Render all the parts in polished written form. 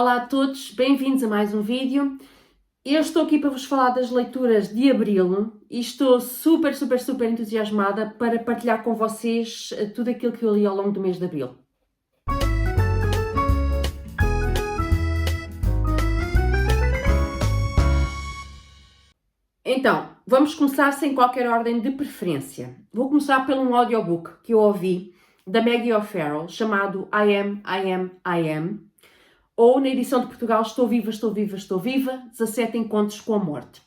Olá a todos, bem-vindos a mais um vídeo. Eu estou aqui para vos falar das leituras de Abril e estou super entusiasmada para partilhar com vocês tudo aquilo que eu li ao longo do mês de Abril. Então, vamos começar sem qualquer ordem de preferência. Vou começar por um audiobook que eu ouvi da Maggie O'Farrell chamado I Am, ou na edição de Portugal Estou Viva, 17 Encontros com a Morte.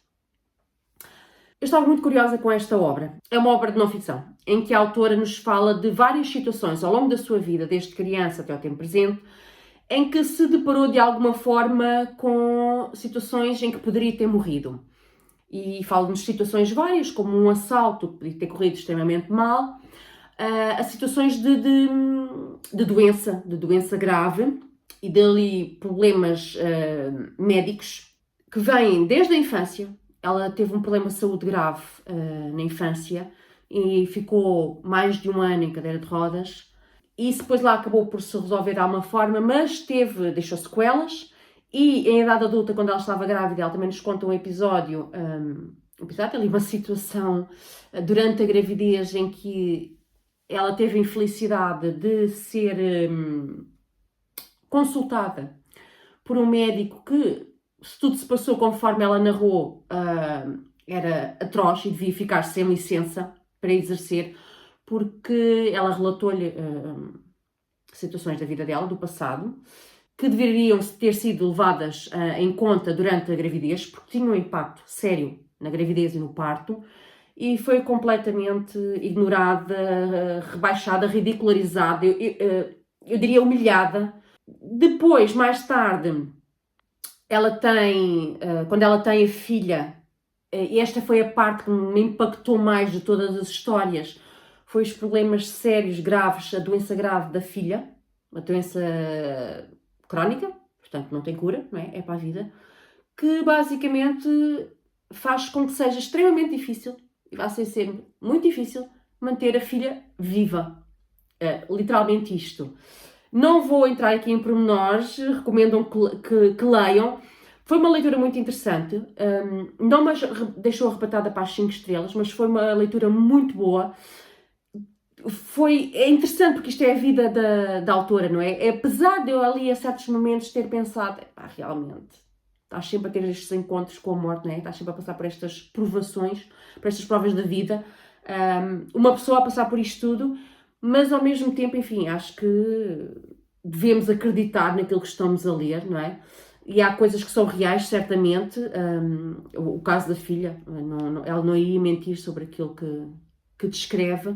Eu estava muito curiosa com esta obra. É uma obra de não-ficção, em que a autora nos fala de várias situações ao longo da sua vida, desde criança até ao tempo presente, em que se deparou de alguma forma com situações em que poderia ter morrido. E fala-nos de situações várias, como um assalto que podia ter corrido extremamente mal, a situações de doença grave, e dali problemas médicos que vêm desde a infância. Ela teve um problema de saúde grave na infância e ficou mais de um ano em cadeira de rodas. Isso depois lá acabou por se resolver de alguma forma, mas deixou sequelas. E em idade adulta, quando ela estava grávida, ela também nos conta um episódio ali uma situação durante a gravidez em que ela teve a infelicidade de ser consultada por um médico que, se tudo se passou conforme ela narrou, era atroz e devia ficar sem licença para exercer, porque ela relatou-lhe situações da vida dela, do passado, que deveriam ter sido levadas em conta durante a gravidez, porque tinham um impacto sério na gravidez e no parto, e foi completamente ignorada, rebaixada, ridicularizada, eu diria humilhada. Depois, mais tarde, quando ela tem a filha, e esta foi a parte que me impactou mais de todas as histórias, foi os problemas sérios, graves, a doença grave da filha, uma doença crónica, portanto não tem cura, não é? É para a vida, que basicamente faz com que seja extremamente difícil, e vai ser muito difícil, manter a filha viva. Literalmente isto. Não vou entrar aqui em pormenores, recomendo que leiam. Foi uma leitura muito interessante, não me deixou arrebatada para as 5 estrelas, mas foi uma leitura muito boa. É interessante porque isto é a vida da autora, não é? Apesar de eu ali a certos momentos ter pensado, realmente, estás sempre a ter estes encontros com a morte, não é? Estás sempre a passar por estas provações, por estas provas da vida, uma pessoa a passar por isto tudo, mas ao mesmo tempo, enfim, acho que devemos acreditar naquilo que estamos a ler, não é? E há coisas que são reais, certamente. O caso da filha, ela não ia mentir sobre aquilo que descreve.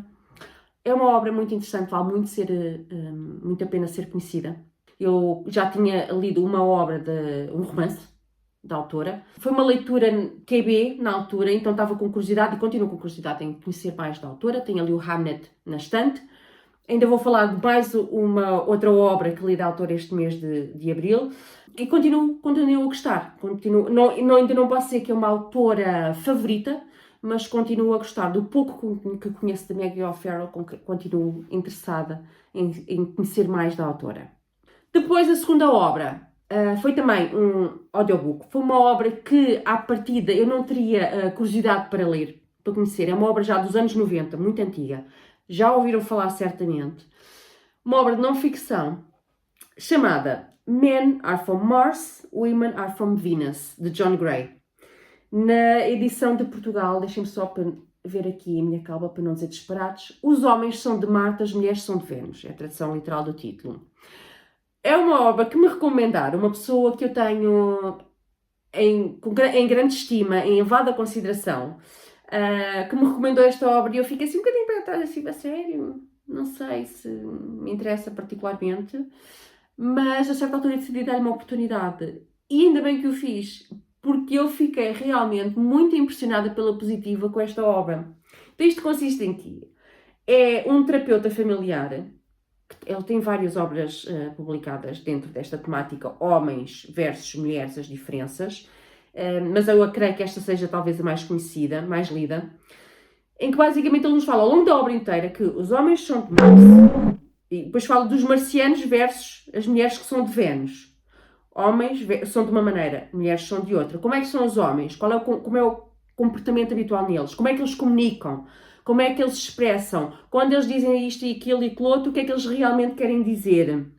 É uma obra muito interessante, vale muito a pena ser conhecida. Eu já tinha lido uma obra, um romance da autora. Foi uma leitura QB na altura, então estava com curiosidade e continuo com curiosidade em conhecer mais da autora. Tenho ali o Hamnet na estante. Ainda vou falar de mais uma outra obra que li da autora este mês de Abril e continuo a gostar. Ainda não posso dizer que é uma autora favorita, mas continuo a gostar do pouco que conheço da Maggie O'Farrell, continuo interessada em conhecer mais da autora. Depois, a segunda obra foi também um audiobook. Foi uma obra que, à partida, eu não teria curiosidade para ler, para conhecer. É uma obra já dos anos 90, muito antiga. Já ouviram falar certamente. Uma obra de não-ficção chamada Men Are From Mars, Women Are From Venus, de John Gray. Na edição de Portugal, deixem-me só ver aqui a minha calma para não dizer disparates, os homens são de Marte, as mulheres são de Vênus. É a tradução literal do título. É uma obra que me recomendaram, uma pessoa que eu tenho em grande estima, em elevada consideração, que me recomendou esta obra e eu fiquei assim um bocadinho para trás, assim, a sério, não sei se me interessa particularmente, mas a certa altura decidi dar-lhe uma oportunidade e ainda bem que o fiz, porque eu fiquei realmente muito impressionada pela positiva com esta obra. Então isto consiste em quê? É um terapeuta familiar, ele tem várias obras publicadas dentro desta temática, homens versus mulheres, as diferenças, mas eu creio que esta seja talvez a mais conhecida, mais lida, em que basicamente ele nos fala ao longo da obra inteira que os homens são de Marte, e depois fala dos marcianos versus as mulheres que são de Vênus. Homens são de uma maneira, mulheres são de outra. Como é que são os homens? Como é o comportamento habitual neles? Como é que eles comunicam? Como é que eles se expressam? Quando eles dizem isto e aquilo e aquilo outro, o que é que eles realmente querem dizer?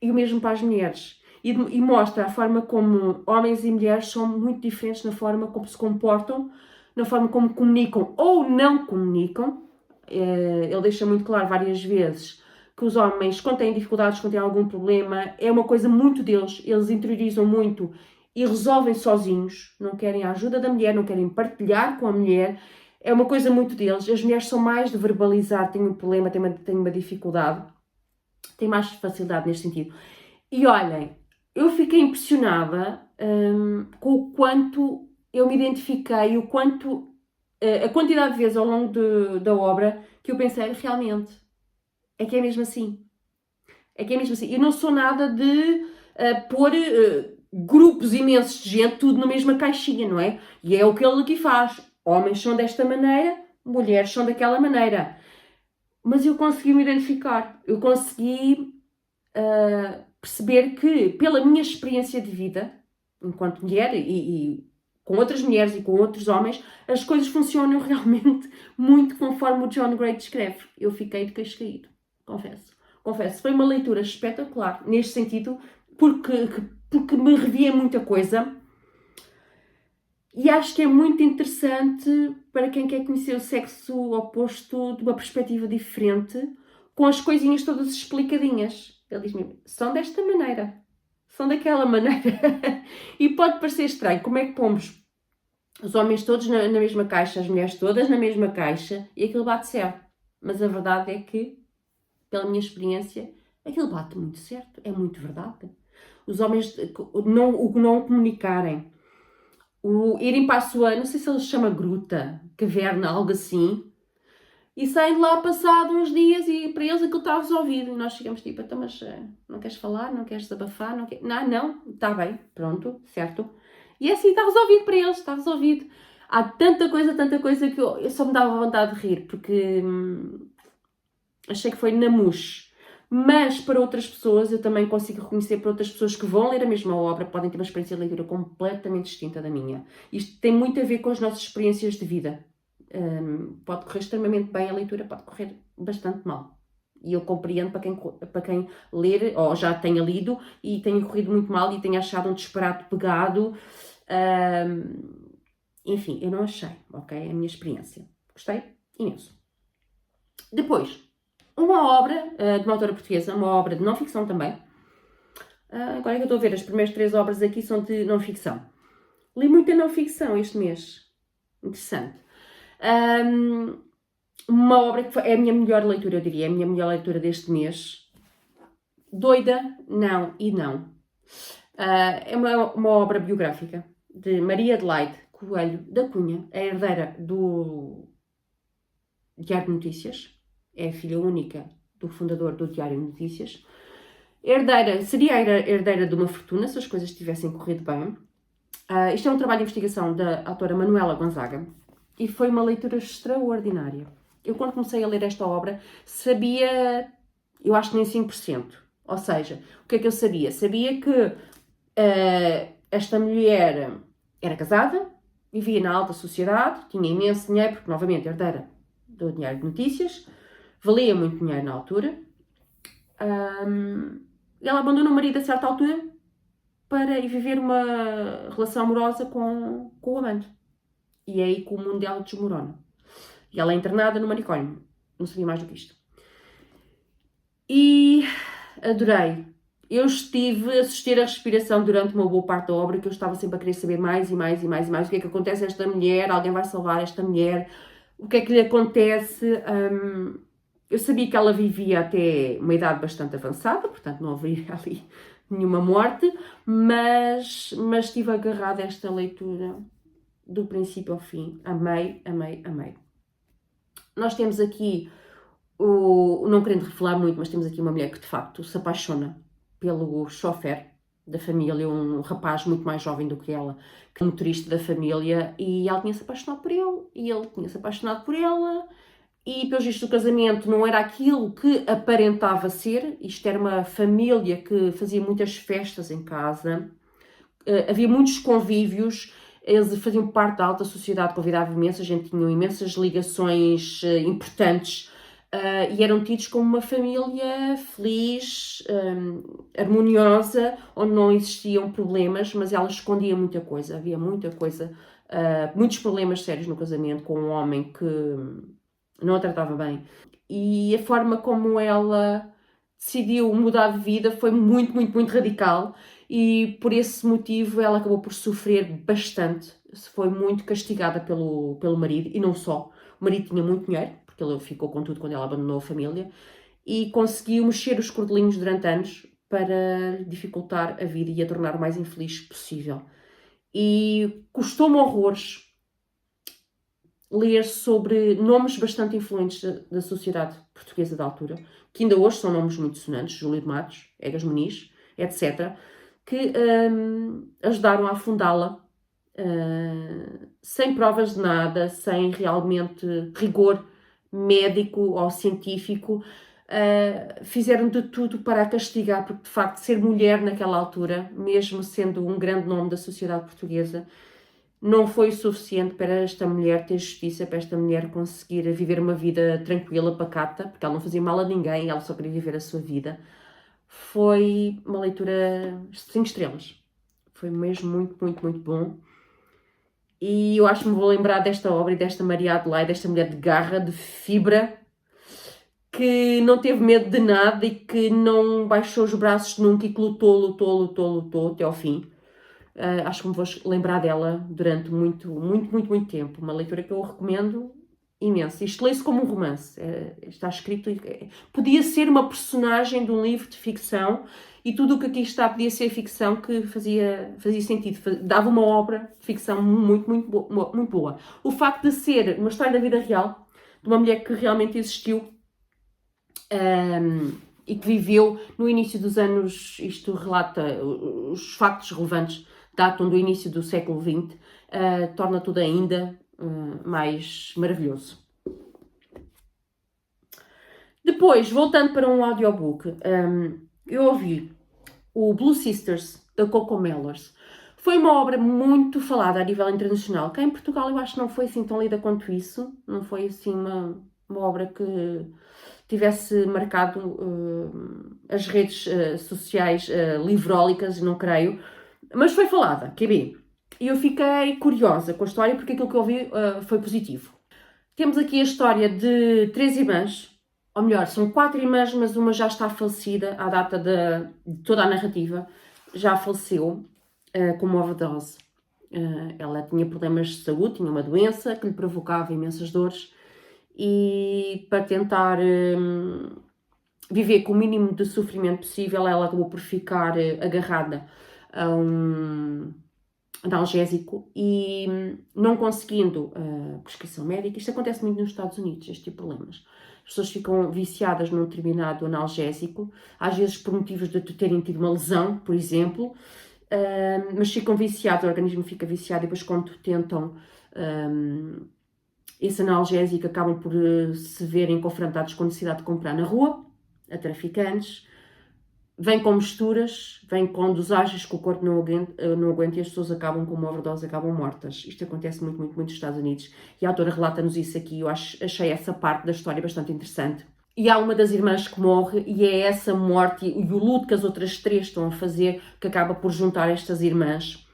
E o mesmo para as mulheres. E mostra a forma como homens e mulheres são muito diferentes na forma como se comportam, na forma como comunicam ou não comunicam. Ele deixa muito claro várias vezes que os homens, quando têm dificuldades, quando têm algum problema, é uma coisa muito deles, eles interiorizam muito e resolvem sozinhos, não querem a ajuda da mulher, não querem partilhar com a mulher, é uma coisa muito deles. As mulheres são mais de verbalizar, têm um problema, têm uma dificuldade, têm mais facilidade neste sentido. E olhem, eu fiquei impressionada com o quanto eu me identifiquei, o quanto, a quantidade de vezes ao longo da obra que eu pensei, realmente, é que é mesmo assim. É que é mesmo assim. Eu não sou nada de pôr grupos imensos de gente tudo na mesma caixinha, não é? E é o que ele aqui faz. Homens são desta maneira, mulheres são daquela maneira. Mas eu consegui me identificar. Eu consegui perceber que, pela minha experiência de vida, enquanto mulher e com outras mulheres e com outros homens, as coisas funcionam realmente muito conforme o John Gray descreve. Eu fiquei de queixo caído, confesso. Confesso, foi uma leitura espetacular, neste sentido, porque me revia muita coisa e acho que é muito interessante para quem quer conhecer o sexo oposto de uma perspectiva diferente, com as coisinhas todas explicadinhas. Ele diz-me, são desta maneira, são daquela maneira. E pode parecer estranho, como é que pomos os homens todos na mesma caixa, as mulheres todas na mesma caixa, e aquilo bate certo. Mas a verdade é que, pela minha experiência, aquilo bate muito certo, é muito verdade. Os homens não comunicarem, o irem para a sua, não sei se ele chama gruta, caverna, algo assim, e saem de lá passado uns dias e para eles aquilo está resolvido. E nós chegamos tipo, então, mas não queres falar, não queres desabafar, não, está bem, pronto, certo. E é assim, está resolvido para eles, está resolvido. Há tanta coisa que eu só me dava vontade de rir, porque achei que foi namush. Mas para outras pessoas, eu também consigo reconhecer para outras pessoas que vão ler a mesma obra, podem ter uma experiência de leitura completamente distinta da minha. Isto tem muito a ver com as nossas experiências de vida. Pode correr extremamente bem a leitura, pode correr bastante mal. E eu compreendo para quem ler, ou já tenha lido, e tenha corrido muito mal e tenha achado um disparate pegado. Enfim, eu não achei, ok? É a minha experiência. Gostei imenso. Depois, uma obra de uma autora portuguesa, uma obra de não-ficção também. Agora é que eu estou a ver, as primeiras 3 obras aqui são de não-ficção. Li muita não-ficção este mês. Interessante. Uma obra que é a minha melhor leitura, eu diria, é a minha melhor leitura deste mês. Doida, não e não. É uma obra biográfica de Maria Adelaide Coelho da Cunha, a herdeira do Diário de Notícias. É a filha única do fundador do Diário de Notícias. Seria a herdeira de uma fortuna, se as coisas tivessem corrido bem. Isto é um trabalho de investigação da autora Manuela Gonzaga e foi uma leitura extraordinária. Eu, quando comecei a ler esta obra, sabia, eu acho que nem 5%. Ou seja, o que é que eu sabia? Sabia que esta mulher era casada, vivia na alta sociedade, tinha imenso dinheiro, porque, novamente, herdeira do Diário de Notícias, valia muito dinheiro na altura. Ela abandona o marido a certa altura para ir viver uma relação amorosa com o amante. E é aí que o mundo dela desmorona. E ela é internada no manicômio. Não sabia mais do que isto. E adorei. Eu estive a assistir a respiração durante uma boa parte da obra, que eu estava sempre a querer saber mais e mais e mais e mais. O que é que acontece a esta mulher? Alguém vai salvar esta mulher? O que é que lhe acontece? Eu sabia que ela vivia até uma idade bastante avançada, portanto não havia ali nenhuma morte, mas estive agarrada a esta leitura do princípio ao fim. Amei, amei, amei. Nós temos aqui, não querendo revelar muito, mas temos aqui uma mulher que de facto se apaixona pelo chofer da família, um rapaz muito mais jovem do que ela, que é motorista da família, e ela tinha-se apaixonado por ele, e ele tinha-se apaixonado por ela, E, pelos vistos, o casamento não era aquilo que aparentava ser. Isto era uma família que fazia muitas festas em casa, havia muitos convívios, eles faziam parte da alta sociedade, convidavam imensa gente, tinham imensas ligações importantes, e eram tidos como uma família feliz, harmoniosa, onde não existiam problemas, mas ela escondia muita coisa, havia muita coisa, muitos problemas sérios no casamento, com um homem que não a tratava bem. E a forma como ela decidiu mudar de vida foi muito, muito, muito radical, e por esse motivo ela acabou por sofrer bastante. Foi muito castigada pelo marido, e não só. O marido tinha muito dinheiro, porque ele ficou com tudo quando ela abandonou a família, e conseguiu mexer os cordelinhos durante anos para lhe dificultar a vida e a tornar o mais infeliz possível. E custou-me horrores ler sobre nomes bastante influentes da sociedade portuguesa da altura, que ainda hoje são nomes muito sonantes, Júlio de Matos, Egas Muniz, etc., que ajudaram a afundá-la, sem provas de nada, sem realmente rigor médico ou científico, fizeram de tudo para a castigar, porque de facto ser mulher naquela altura, mesmo sendo um grande nome da sociedade portuguesa, não foi o suficiente para esta mulher ter justiça, para esta mulher conseguir viver uma vida tranquila, pacata, porque ela não fazia mal a ninguém, ela só queria viver a sua vida. Foi uma leitura 5 estrelas. Foi mesmo muito, muito, muito bom. E eu acho que me vou lembrar desta obra e desta Maria Adelaide, desta mulher de garra, de fibra, que não teve medo de nada e que não baixou os braços nunca e que lutou até ao fim. Acho que me vou lembrar dela durante muito, muito, muito, muito tempo. Uma leitura que eu recomendo imenso. Isto lê-se como um romance. Está escrito... podia ser uma personagem de um livro de ficção, e tudo o que aqui está podia ser ficção, que fazia sentido. Dava uma obra de ficção muito, muito, muito boa. O facto de ser uma história da vida real, de uma mulher que realmente existiu, e que viveu no início dos anos... Isto relata os factos relevantes, datam do início do século XX, torna tudo ainda mais maravilhoso. Depois, voltando para um audiobook, eu ouvi o Blue Sisters, da Coco Mellors. Foi uma obra muito falada a nível internacional. Cá em Portugal eu acho que não foi assim tão lida quanto isso. Não foi assim uma obra que tivesse marcado as redes sociais livrólicas, não creio. Mas foi falada, QB. E eu fiquei curiosa com a história, porque aquilo que eu ouvi foi positivo. Temos aqui a história de 3 irmãs, ou melhor, são 4 irmãs, mas uma já está falecida à data de toda a narrativa. Já faleceu com uma overdose. Ela tinha problemas de saúde, tinha uma doença que lhe provocava imensas dores, e para tentar viver com o mínimo de sofrimento possível, ela acabou por ficar agarrada a um analgésico, e não conseguindo prescrição médica. Isto acontece muito nos Estados Unidos, este tipo de problemas. As pessoas ficam viciadas num determinado analgésico, às vezes por motivos de terem tido uma lesão, por exemplo, mas ficam viciados, o organismo fica viciado, e depois quando tentam esse analgésico, acabam por se verem confrontados com a necessidade de comprar na rua, a traficantes. Vem com misturas, vem com dosagens que o corpo não aguenta, e as pessoas acabam com uma overdose, acabam mortas. Isto acontece muito, muito, muito nos Estados Unidos, e a autora relata-nos isso aqui. Eu achei essa parte da história bastante interessante. E há uma das irmãs que morre, e é essa morte e o luto que as outras 3 estão a fazer que acaba por juntar estas irmãs.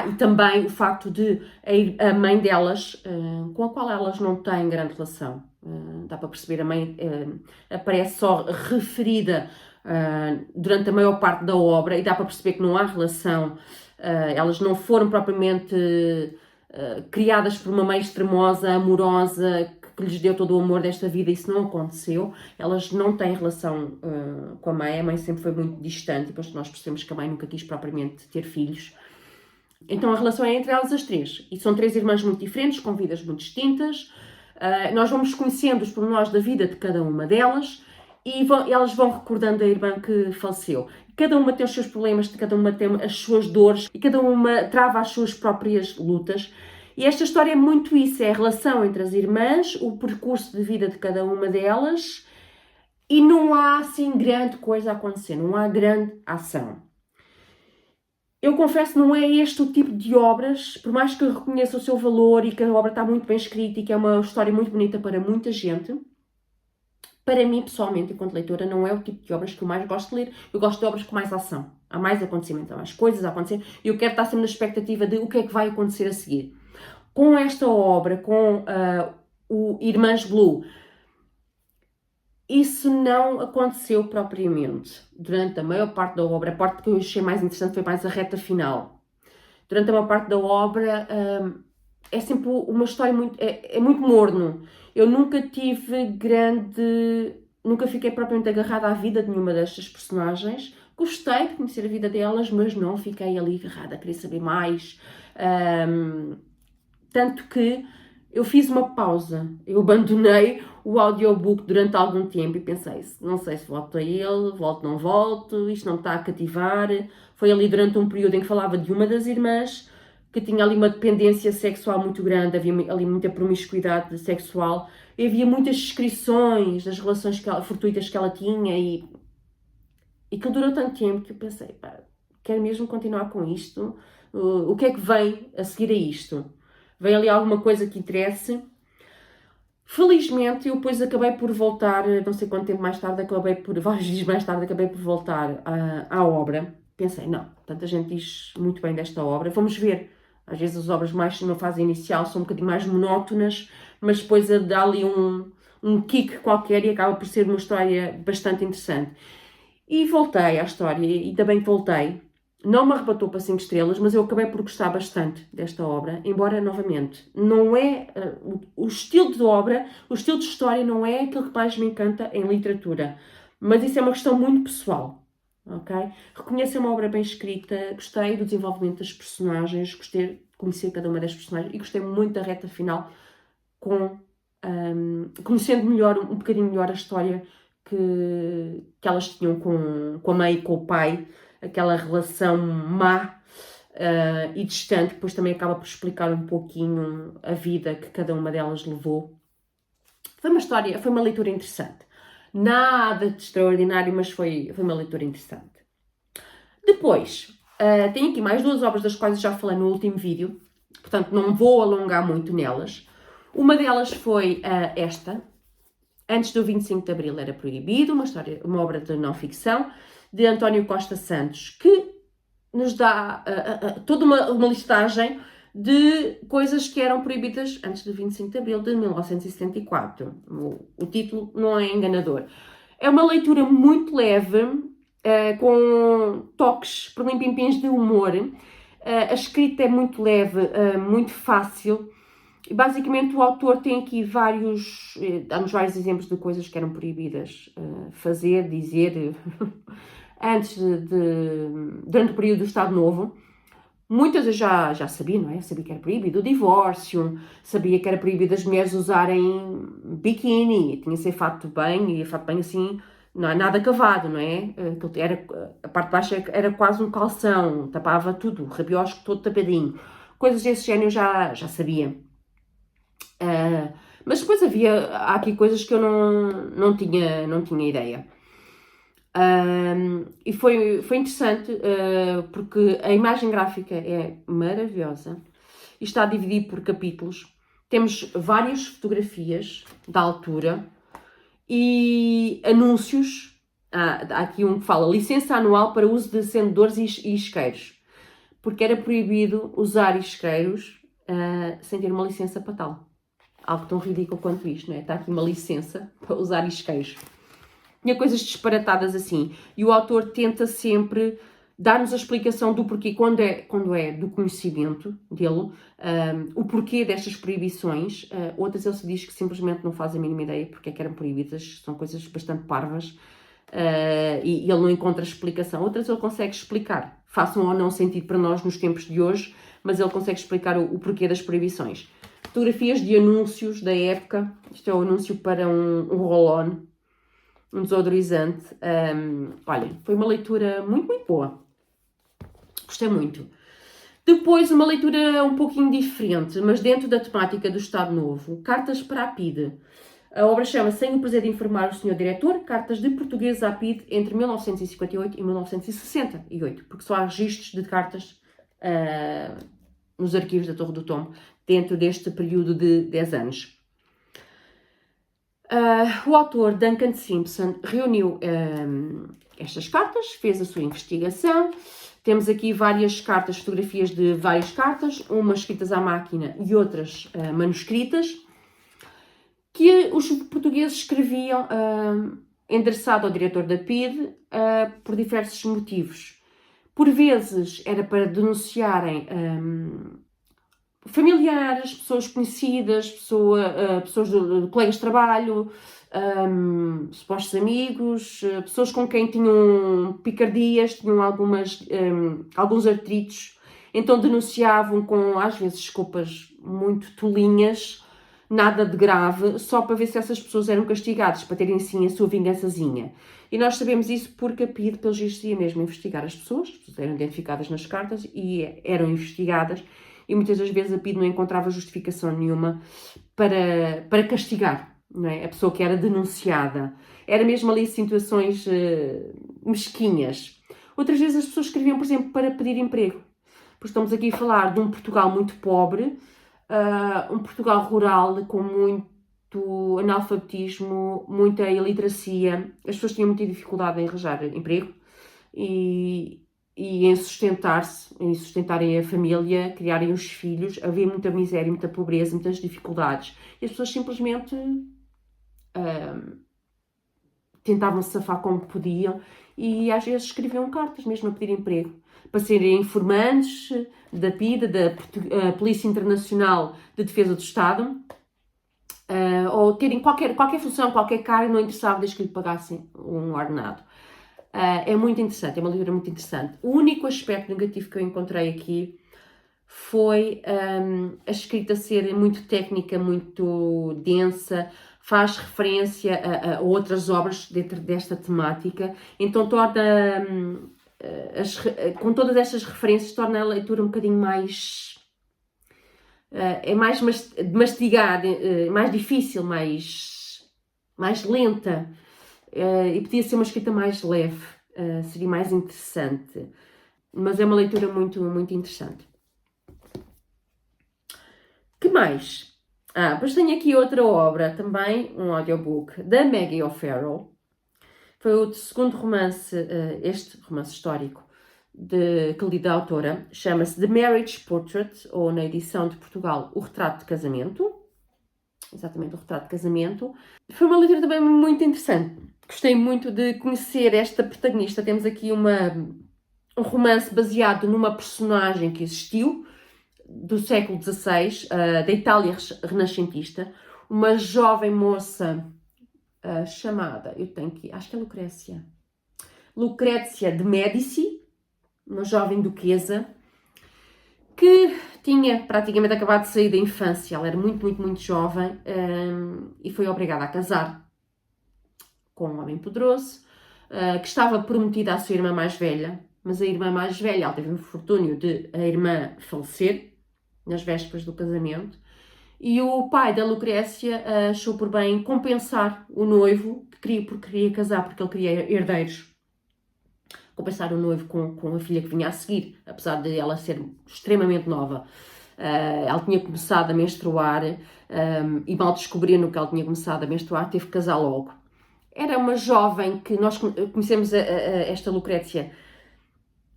E também o facto de a mãe delas, com a qual elas não têm grande relação, dá para perceber, a mãe aparece só referida durante a maior parte da obra, e dá para perceber que não há relação. Elas não foram propriamente criadas por uma mãe extremosa, amorosa, que lhes deu todo o amor desta vida. Isso não aconteceu. Elas não têm relação com a mãe sempre foi muito distante, e depois nós percebemos que a mãe nunca quis propriamente ter filhos. Então a relação é entre elas as 3, e são 3 irmãs muito diferentes, com vidas muito distintas. Nós vamos conhecendo os pormenores da vida de cada uma delas, e elas vão recordando a irmã que faleceu. Cada uma tem os seus problemas, cada uma tem as suas dores, e cada uma trava as suas próprias lutas. E esta história é muito isso, é a relação entre as irmãs, o percurso de vida de cada uma delas, e não há assim grande coisa a acontecer, não há grande ação. Eu confesso, não é este o tipo de obras, por mais que eu reconheça o seu valor e que a obra está muito bem escrita e que é uma história muito bonita para muita gente, para mim, pessoalmente, enquanto leitora, não é o tipo de obras que eu mais gosto de ler. Eu gosto de obras com mais ação. Há mais acontecimento, há mais coisas a acontecer. E eu quero estar sempre na expectativa de o que é que vai acontecer a seguir. Com esta obra, com o Irmãs Blue, isso não aconteceu propriamente. Durante a maior parte da obra, a parte que eu achei mais interessante foi mais a reta final. Durante a maior parte da obra, é sempre uma história muito... É muito morno. Eu nunca tive grande... Nunca fiquei propriamente agarrada à vida de nenhuma destas personagens. Gostei de conhecer a vida delas, mas não fiquei ali agarrada, queria saber mais. Tanto que eu fiz uma pausa. Eu abandonei o audiobook durante algum tempo e pensei, não sei se volto a ele, volto, não volto, isto não me está a cativar. Foi ali durante um período em que falava de uma das irmãs, que tinha ali uma dependência sexual muito grande, havia ali muita promiscuidade sexual, e havia muitas descrições das relações fortuitas que ela tinha, e que durou tanto tempo que eu pensei, pá, quero mesmo continuar com isto? O que é que vem a seguir a isto? Vem ali alguma coisa que interesse? Felizmente, eu depois acabei por voltar, não sei quanto tempo mais tarde, vários dias mais tarde, acabei por voltar à obra. Pensei, não, tanta gente diz muito bem desta obra, vamos ver. Às vezes as obras mais numa fase inicial são um bocadinho mais monótonas, mas depois dá ali um kick qualquer e acaba por ser uma história bastante interessante. E voltei à história, e ainda bem que voltei. Não me arrebatou para 5 estrelas, mas eu acabei por gostar bastante desta obra, embora, novamente, não é o estilo de obra, o estilo de história não é aquilo que mais me encanta em literatura, mas isso é uma questão muito pessoal, ok? Reconheço uma obra bem escrita, gostei do desenvolvimento das personagens, gostei de conhecer cada uma das personagens e gostei muito da reta final, conhecendo melhor, um bocadinho melhor a história que elas tinham com a mãe e com o pai, aquela relação má e distante, depois também acaba por explicar um pouquinho a vida que cada uma delas levou. Foi uma leitura interessante. Nada de extraordinário, mas foi uma leitura interessante. Depois, tenho aqui mais 2 obras das quais eu já falei no último vídeo, portanto não vou alongar muito nelas. Uma delas foi esta, Antes do 25 de Abril era Proibido, uma obra de não-ficção, de António Costa Santos, que nos dá toda uma listagem de coisas que eram proibidas antes do 25 de Abril de 1974. O título não é enganador. É uma leitura muito leve, com toques perlimpimpins de humor. A escrita é muito leve, muito fácil. Basicamente, o autor tem aqui dá-nos vários exemplos de coisas que eram proibidas fazer, dizer, durante o período do Estado Novo. Muitas eu já sabia, não é? Sabia que era proibido o divórcio, sabia que era proibido as mulheres usarem biquíni, tinha que ser fato de banho, e fato de banho assim, não é nada cavado, não é? A parte de baixo era quase um calção, tapava tudo, o rabiosco todo tapadinho. Coisas desse género eu já sabia. Mas depois há aqui coisas que eu não tinha ideia. E foi interessante, porque a imagem gráfica é maravilhosa e está dividido por capítulos. Temos várias fotografias da altura e anúncios. Há aqui um que fala licença anual para uso de acendedores e isqueiros, porque era proibido usar isqueiros sem ter uma licença para tal. Algo tão ridículo quanto isto, não é? Está aqui uma licença para usar isqueiros. Tinha coisas disparatadas assim. E o autor tenta sempre dar-nos a explicação do porquê, quando é do conhecimento dele, o porquê destas proibições. Outras ele se diz que simplesmente não faz a mínima ideia porque é que eram proibidas. São coisas bastante parvas. E ele não encontra explicação. Outras ele consegue explicar. Façam ou não sentido para nós nos tempos de hoje, mas ele consegue explicar o porquê das proibições. Fotografias de anúncios da época. Isto é o anúncio para um roll-on, um desodorizante. Olha, foi uma leitura muito, muito boa. Gostei muito. Depois, uma leitura um pouquinho diferente, mas dentro da temática do Estado Novo, Cartas para a PIDE. A obra chama-se Tenho o prazer de informar o Sr. Diretor, Cartas de Português à PIDE entre 1958 e 1968, porque só há registros de cartas nos arquivos da Torre do Tombo, dentro deste período de 10 anos. O autor Duncan Simpson reuniu estas cartas, fez a sua investigação. Temos aqui várias cartas, fotografias de várias cartas, umas escritas à máquina e outras manuscritas, que os portugueses escreviam endereçado ao diretor da PIDE por diversos motivos. Por vezes era para denunciarem familiares, pessoas conhecidas, pessoas de colegas de trabalho, supostos amigos, pessoas com quem tinham picardias, tinham alguns atritos, então denunciavam com, às vezes, desculpas muito tolinhas, nada de grave, só para ver se essas pessoas eram castigadas, para terem sim a sua vingançazinha. E nós sabemos isso porque a PIDE, pelos vistos, ia mesmo investigar as pessoas eram identificadas nas cartas e eram investigadas, e muitas das vezes a PIDE não encontrava justificação nenhuma para castigar, não é? A pessoa que era denunciada. Era mesmo ali situações mesquinhas. Outras vezes as pessoas escreviam, por exemplo, para pedir emprego. Porque estamos aqui a falar de um Portugal muito pobre, um Portugal rural com muito analfabetismo, muita iliteracia. As pessoas tinham muita dificuldade em arranjar emprego e em sustentar-se, em sustentarem a família, criarem os filhos. Havia muita miséria, muita pobreza, muitas dificuldades. E as pessoas simplesmente tentavam se safar como podiam e às vezes escreviam cartas mesmo a pedir emprego, para serem informantes da PIDE, da Polícia Internacional de Defesa do Estado, ou terem qualquer função, qualquer cargo, não interessava desde que lhe pagassem um ordenado. É muito interessante, é uma leitura muito interessante. O único aspecto negativo que eu encontrei aqui foi a escrita ser muito técnica, muito densa, faz referência a outras obras dentro desta temática, então torna, com todas estas referências, torna a leitura um bocadinho mais... é mais de mastigar, mais difícil, mais lenta. E podia ser uma escrita mais leve, seria mais interessante, mas é uma leitura muito, muito interessante. Que mais? Depois tenho aqui outra obra, também um audiobook, da Maggie O'Farrell. Foi o segundo romance, este romance histórico, que li da autora, chama-se The Marriage Portrait, ou na edição de Portugal, O Retrato de Casamento. Exatamente, O Retrato de Casamento. Foi uma leitura também muito interessante. Gostei muito de conhecer esta protagonista. Temos aqui um romance baseado numa personagem que existiu, do século XVI, da Itália renascentista, uma jovem moça chamada, acho que é Lucrécia de Médici, uma jovem duquesa, que tinha praticamente acabado de sair da infância. Ela era muito, muito, muito jovem e foi obrigada a casar com um homem poderoso, que estava prometida à sua irmã mais velha, mas a irmã mais velha, ela teve o infortúnio de a irmã falecer nas vésperas do casamento, e o pai da Lucrécia achou por bem compensar o noivo, porque queria casar, porque ele queria herdeiros, compensar o noivo com a filha que vinha a seguir, apesar de ela ser extremamente nova. Ela tinha começado a menstruar e mal descobrindo que ela tinha começado a menstruar, teve que casar logo. Era uma jovem que nós conhecemos esta Lucrécia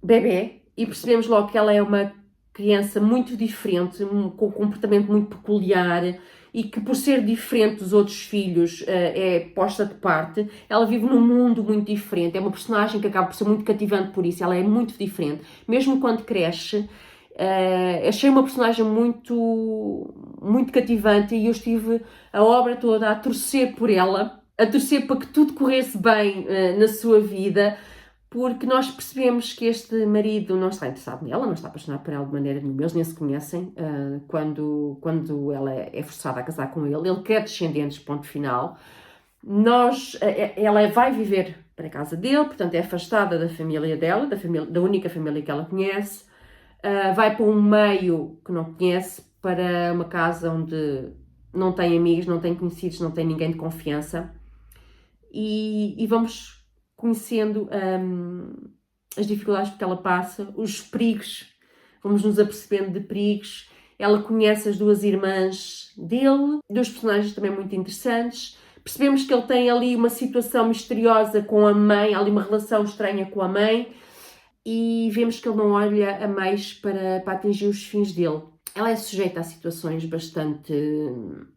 bebê e percebemos logo que ela é uma criança muito diferente, com um comportamento muito peculiar e que, por ser diferente dos outros filhos, é posta de parte. Ela vive num mundo muito diferente, é uma personagem que acaba por ser muito cativante por isso, ela é muito diferente. Mesmo quando cresce, achei uma personagem muito, muito cativante e eu estive a obra toda a torcer por ela, a torcer para que tudo corresse bem na sua vida, porque nós percebemos que este marido não está interessado nela, não está apaixonado por ela de maneira nenhuma, eles nem se conhecem quando ela é forçada a casar com ele, ele quer descendentes, ponto final. Ela vai viver para a casa dele, portanto é afastada da família dela, da única família que ela conhece, vai para um meio que não conhece, para uma casa onde não tem amigos, não tem conhecidos, não tem ninguém de confiança. E vamos conhecendo as dificuldades que ela passa, os perigos, vamos nos apercebendo de perigos. Ela conhece as duas irmãs dele, dois personagens também muito interessantes. Percebemos que ele tem ali uma situação misteriosa com a mãe, há ali uma relação estranha com a mãe, e vemos que ele não olha a meios para atingir os fins dele. Ela é sujeita a situações bastante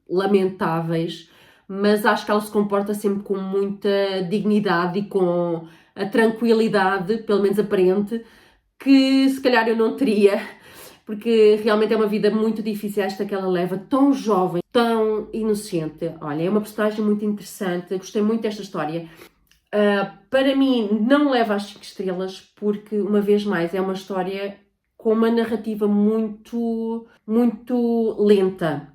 lamentáveis, mas acho que ela se comporta sempre com muita dignidade e com a tranquilidade, pelo menos aparente, que se calhar eu não teria, porque realmente é uma vida muito difícil esta que ela leva, tão jovem, tão inocente. Olha, é uma personagem muito interessante, gostei muito desta história. Para mim, não leva às 5 estrelas, porque, uma vez mais, é uma história com uma narrativa muito lenta.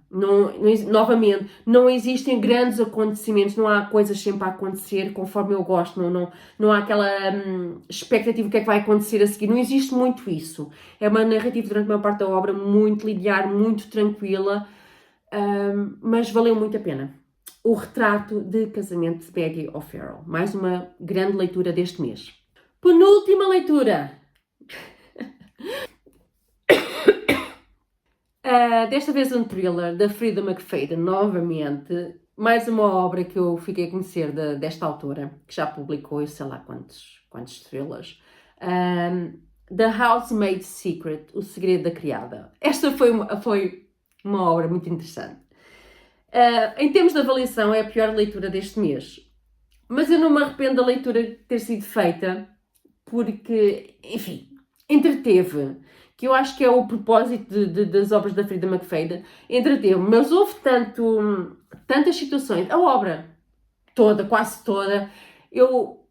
Novamente, não existem grandes acontecimentos, não há coisas sempre a acontecer conforme eu gosto, não há aquela expectativa do que é que vai acontecer a seguir, não existe muito isso. É uma narrativa durante a maior parte da obra muito linear, muito tranquila, mas valeu muito a pena. O Retrato de Casamento de Maggie O'Farrell, mais uma grande leitura deste mês. Penúltima leitura! Desta vez um thriller da Frida McFadden, novamente. Mais uma obra que eu fiquei a conhecer desta autora, que já publicou, eu sei lá quantos thrillers. The Housemaid's Secret, O Segredo da Criada. Esta foi uma obra muito interessante. Em termos de avaliação, é a pior leitura deste mês. Mas eu não me arrependo da leitura ter sido feita, porque, enfim, entreteve, que eu acho que é o propósito das obras da Frida McFadden, entreteve, mas houve tantas situações, a obra toda, quase toda, eu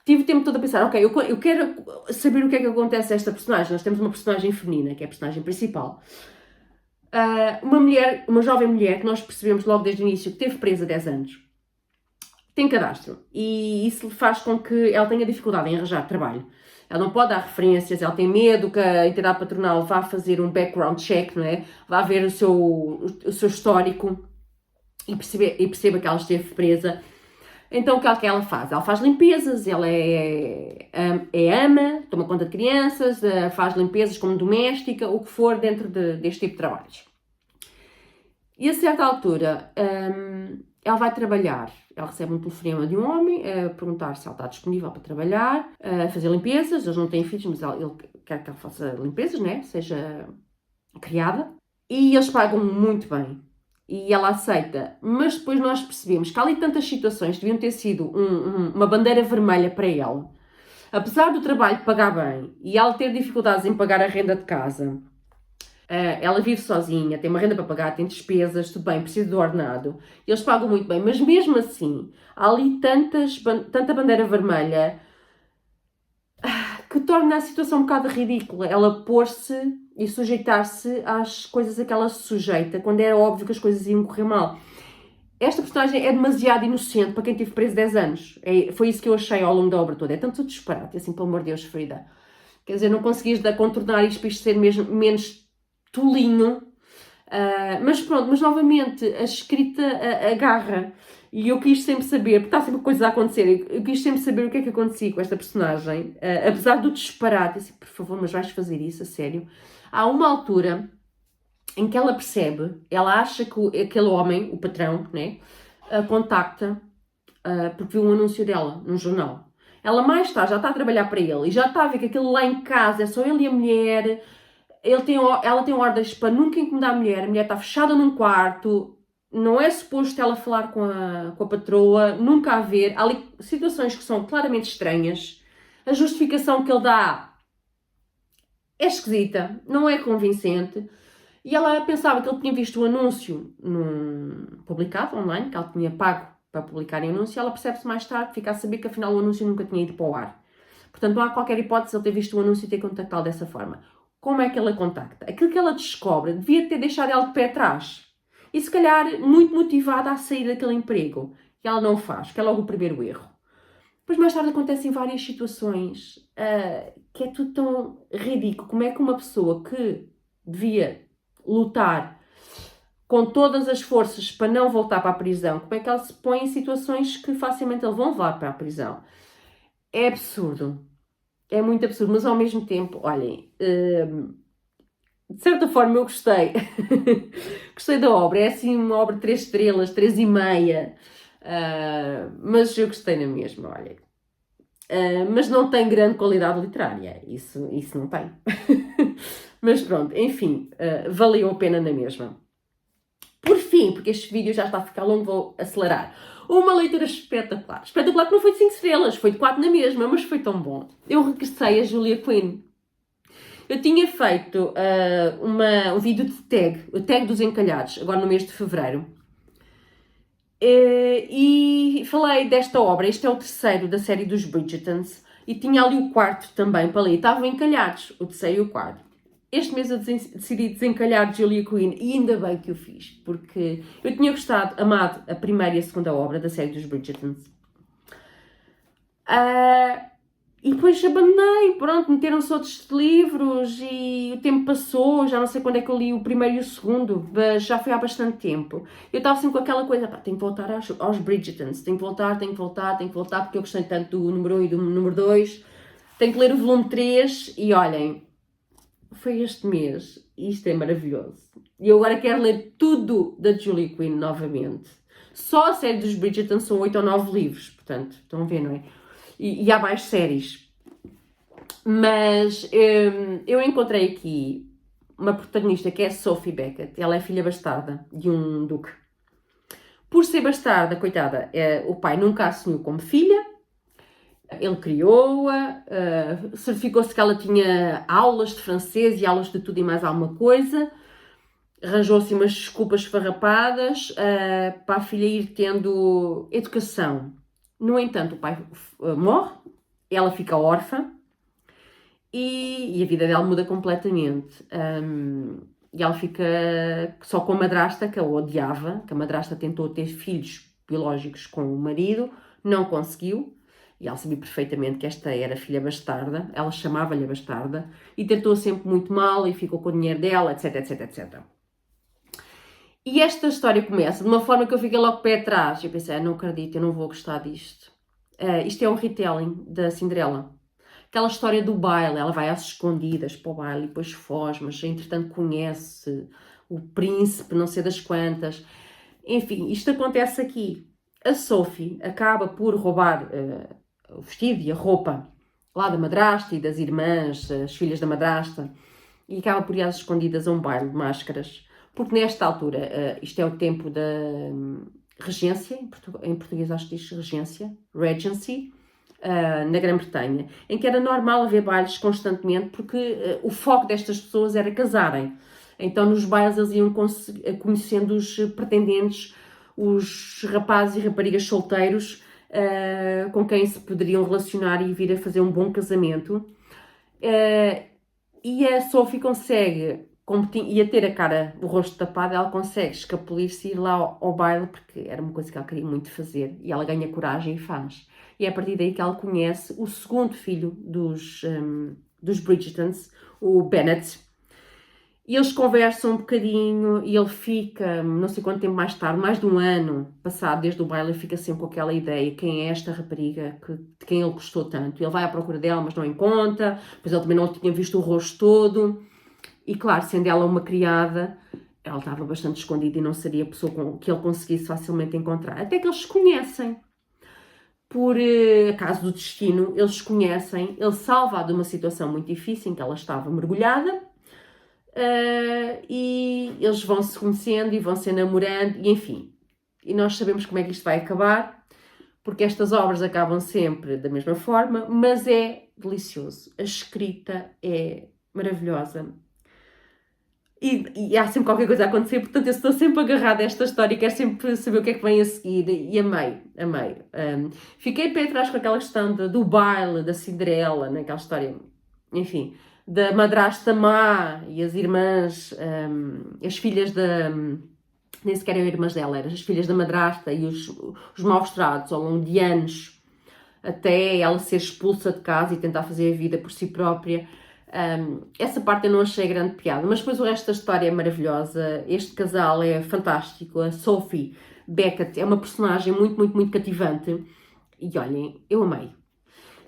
tive o tempo todo a pensar, ok, eu quero saber o que é que acontece a esta personagem. Nós temos uma personagem feminina, que é a personagem principal, uma jovem mulher que nós percebemos logo desde o início que esteve presa 10 anos, tem cadastro, e isso faz com que ela tenha dificuldade em arranjar trabalho. Ela não pode dar referências, ela tem medo que a entidade patronal vá fazer um background check, não é? Vá ver o seu histórico e perceba que ela esteve presa. Então o que é que ela faz? Ela faz limpezas, ela é ama, toma conta de crianças, faz limpezas como doméstica, o que for dentro deste tipo de trabalhos. E a certa altura, ela vai trabalhar, ela recebe um telefonema de um homem a perguntar se ela está disponível para trabalhar, a fazer limpezas. Eles não têm filhos, mas ele quer que ela faça limpezas, né? Seja criada, e eles pagam muito bem. E ela aceita, mas depois nós percebemos que há ali tantas situações que deviam ter sido uma bandeira vermelha para ela. Apesar do trabalho pagar bem e ela ter dificuldades em pagar a renda de casa, ela vive sozinha, tem uma renda para pagar, tem despesas, tudo bem, precisa do ordenado. Eles pagam muito bem, mas mesmo assim, há ali tanta bandeira vermelha que torna a situação um bocado ridícula. Ela pôr-se e sujeitar-se às coisas a que ela se sujeita, quando era óbvio que as coisas iam correr mal. Esta personagem é demasiado inocente para quem teve preso 10 anos. Foi isso que eu achei ao longo da obra toda. É tanto disparate, assim, pelo amor de Deus, Frida. Quer dizer, não conseguias contornar isto para isto ser menos tolinho. Mas pronto, mas novamente, a escrita agarra. E eu quis sempre saber, porque está sempre coisas a acontecer, eu quis sempre saber o que é que acontecia com esta personagem. Apesar do disparate, assim, por favor, mas vais fazer isso, a sério. Há uma altura em que ela percebe, ela acha que aquele homem, o patrão, né, contacta, porque viu um anúncio dela num jornal. Ela mais tarde já está a trabalhar para ele e já está a ver que aquilo lá em casa é só ele e a mulher. Ela tem ordens para nunca incomodar a mulher está fechada num quarto, não é suposto ela falar com a patroa, nunca a ver. Há ali situações que são claramente estranhas. A justificação que ele dá é esquisita, não é convincente. E ela pensava que ele tinha visto o anúncio publicado online, que ela tinha pago para publicar em anúncio, e ela percebe-se mais tarde, fica a saber que afinal o anúncio nunca tinha ido para o ar. Portanto, não há qualquer hipótese de ele ter visto o anúncio e ter contactado dessa forma. Como é que ela contacta? Aquilo que ela descobre devia ter deixado ela de pé atrás. E se calhar muito motivada a sair daquele emprego. E ela não faz, que é logo o primeiro erro. Depois mais tarde acontecem várias situações que é tudo tão ridículo. Como é que uma pessoa que devia lutar com todas as forças para não voltar para a prisão, como é que ela se põe em situações que facilmente ele vão levar para a prisão? É absurdo. É muito absurdo, mas ao mesmo tempo, olhem, de certa forma eu gostei. Gostei da obra. É assim uma obra de 3 estrelas, 3,5. Mas eu gostei na mesma, olhem. Mas não tem grande qualidade literária, isso não tem. Mas pronto, enfim, valeu a pena na mesma. Por fim, porque este vídeo já está a ficar longo, vou acelerar. Uma leitura espetacular. Espetacular que não foi de 5 estrelas, foi de 4 na mesma, mas foi tão bom. Eu regressei a Julia Quinn. Eu tinha feito um vídeo de tag, o tag dos encalhados, agora no mês de fevereiro. E falei desta obra, este é o terceiro da série dos Bridgertons, e tinha ali o quarto também para ler. Estavam encalhados, o terceiro e o quarto. Este mês eu decidi desencalhar Julia Quinn, e ainda bem que o fiz, porque eu tinha gostado, amado a primeira e a segunda obra da série dos Bridgertons. E depois abandonei, pronto, meteram-se outros livros e o tempo passou, já não sei quando é que eu li o primeiro e o segundo, mas já foi há bastante tempo. Eu estava sempre com aquela coisa, pá, tenho que voltar aos Bridgertons, tenho que voltar, porque eu gostei tanto do número 1 e do número 2, tenho que ler o volume 3 e olhem, foi este mês e isto é maravilhoso. E eu agora quero ler tudo da Julia Quinn novamente. Só a série dos Bridgertons são 8 ou 9 livros, portanto, estão a ver, não é? E há mais séries. Mas eu encontrei aqui uma protagonista que é a Sophie Beckett. Ela é filha bastarda de um duque. Por ser bastarda, coitada, o pai nunca a assumiu como filha. Ele criou-a, certificou-se que ela tinha aulas de francês e aulas de tudo e mais alguma coisa. Arranjou-se umas desculpas farrapadas para a filha ir tendo educação. No entanto, o pai morre, ela fica órfã e a vida dela muda completamente. E ela fica só com a madrasta, que a odiava, que a madrasta tentou ter filhos biológicos com o marido, não conseguiu. E ela sabia perfeitamente que esta era filha bastarda, ela chamava-lhe a bastarda, e tratou sempre muito mal e ficou com o dinheiro dela, etc, etc, etc. E esta história começa de uma forma que eu fiquei logo pé atrás. Eu pensei, não acredito, eu não vou gostar disto. Isto é um retelling da Cinderela. Aquela história do baile, ela vai às escondidas para o baile e depois foge, mas entretanto conhece o príncipe, não sei das quantas. Enfim, isto acontece aqui. A Sophie acaba por roubar o vestido e a roupa lá da madrasta e das irmãs, as filhas da madrasta, e acaba por ir às escondidas a um baile de máscaras. Porque nesta altura, isto é o tempo da regência, em português acho que diz regência, Regency, na Grã-Bretanha, em que era normal haver bailes constantemente, porque o foco destas pessoas era casarem. Então nos bailes eles iam conhecendo os pretendentes, os rapazes e raparigas solteiros, com quem se poderiam relacionar e vir a fazer um bom casamento. E a Sophie consegue, como ia ter a cara, o rosto tapado, ela consegue escapulir-se e ir lá ao baile, porque era uma coisa que ela queria muito fazer, e ela ganha coragem e faz. E é a partir daí que ela conhece o segundo filho dos Bridgertons, o Bennet, e eles conversam um bocadinho e ele fica, não sei quanto tempo mais tarde, mais de um ano passado desde o baile, ele fica sempre com aquela ideia, quem é esta rapariga de quem ele gostou tanto. Ele vai à procura dela, mas não encontra, pois ele também não tinha visto o rosto todo. E claro, sendo ela uma criada, ela estava bastante escondida e não seria a pessoa que ele conseguisse facilmente encontrar. Até que eles se conhecem. Por acaso do destino, eles se conhecem. Ele salva-a de uma situação muito difícil em que ela estava mergulhada. E eles vão se conhecendo e vão se namorando, e enfim. E nós sabemos como é que isto vai acabar, porque estas obras acabam sempre da mesma forma, mas é delicioso. A escrita é maravilhosa. E há sempre qualquer coisa a acontecer, portanto eu estou sempre agarrada a esta história e quero sempre saber o que é que vem a seguir, e amei. Fiquei pé atrás com aquela questão do baile, da Cinderela, naquela história, enfim, da madrasta má e as irmãs, as filhas da... nem sequer eram irmãs dela, eram as filhas da madrasta e os maus tratos ao longo de anos. até ela ser expulsa de casa e tentar fazer a vida por si própria. Essa parte eu não achei grande piada, mas depois o resto da história é maravilhosa. Este casal é fantástico. A Sophie Beckett é uma personagem muito, muito, muito cativante. E olhem, eu amei.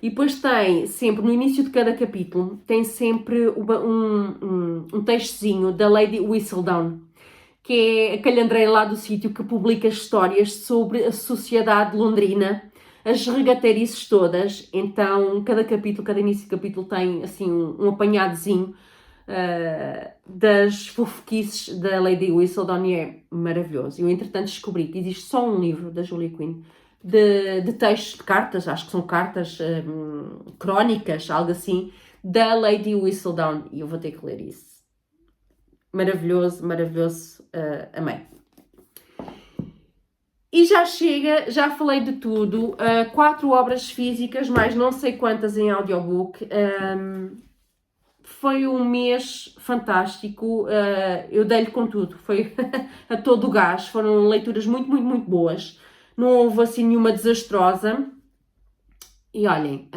E depois tem sempre, no início de cada capítulo, tem sempre um textozinho da Lady Whistledown, que é a calhandreira lá do sítio que publica histórias sobre a sociedade londrina, as regateirices todas. Então, cada início de capítulo tem assim um apanhadozinho das fofoquices da Lady Whistledown e é maravilhoso. Eu, entretanto, descobri que existe só um livro da Julia Quinn de textos, de cartas, acho que são cartas crónicas, algo assim, da Lady Whistledown, e eu vou ter que ler isso. Maravilhoso, maravilhoso, amei. E já chega, já falei de tudo, 4 obras físicas, mais não sei quantas em audiobook. Foi um mês fantástico, eu dei-lhe com tudo, foi a todo o gás, foram leituras muito, muito, muito boas, não houve assim nenhuma desastrosa. E olhem,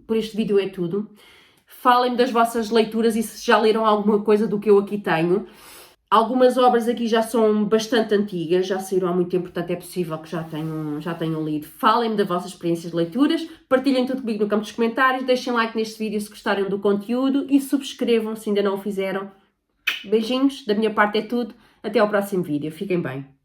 por este vídeo é tudo. Falem-me das vossas leituras e se já leram alguma coisa do que eu aqui tenho. Algumas obras aqui já são bastante antigas, já saíram há muito tempo, portanto é possível que já tenham lido. Falem-me das vossas experiências de leituras, partilhem tudo comigo no campo dos comentários, deixem like neste vídeo se gostarem do conteúdo e subscrevam se ainda não o fizeram. Beijinhos, da minha parte é tudo, até ao próximo vídeo, fiquem bem.